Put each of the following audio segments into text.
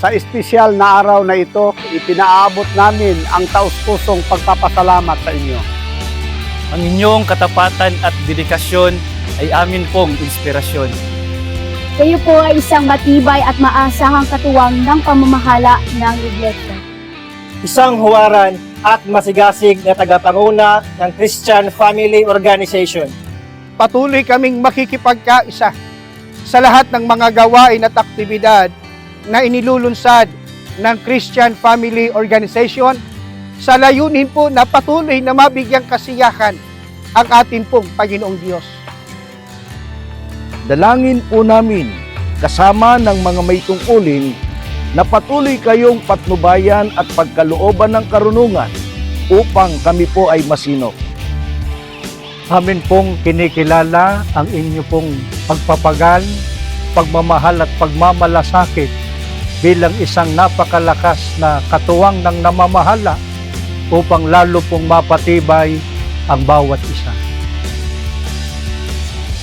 Sa espesyal na araw na ito, ipinaabot namin ang taus-pusong pagpapasalamat sa inyo. Ang inyong katapatan at dedikasyon ay amin pong inspirasyon. Kayo po ay isang matibay at maasahang katuwang ng pamamahala ng Iglesia. Isang huwaran at masigasig na tagapanguna ng Christian Family Organization. Patuloy kaming makikipagkaisa sa lahat ng mga gawain at aktibidad na inilulunsad ng Christian Family Organization sa layunin po na patuloy na mabigyang kasiyahan ang ating pong Panginoong Diyos. Dalangin po namin kasama ng mga may tungkulin na patuloy kayong patnubayan at pagkalooban ng karunungan upang kami po ay masinop. Amin pong kinikilala ang inyo pong pagpapagal, pagmamahal at pagmamalasakit bilang isang napakalakas na katuwang ng namamahala upang lalo pong mapatibay ang bawat isa.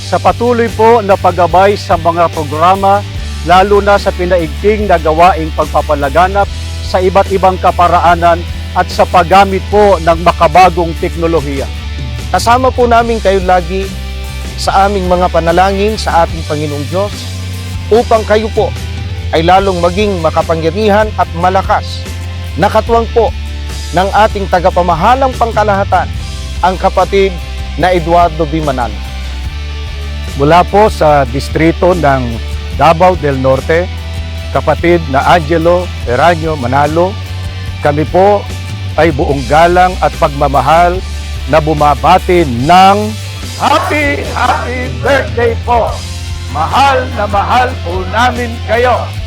Sa patuloy po na paggabay sa mga programa, lalo na sa pinaigting na gawaing pagpapalaganap sa iba't ibang kaparaanan at sa paggamit po ng makabagong teknolohiya. Kasama po namin kayo lagi sa aming mga panalangin sa ating Panginoong Diyos upang kayo po ay lalong maging makapangyarihan at malakas na katuwang po ng ating tagapamahalang pangkalahatan, ang kapatid na Eduardo B. Manalo. Mula po sa distrito ng Davao del Norte, kapatid na Angelo Eranio Manalo, kami po ay buong galang at pagmamahal na bumabati ng Happy Birthday po! Mahal na mahal po namin kayo!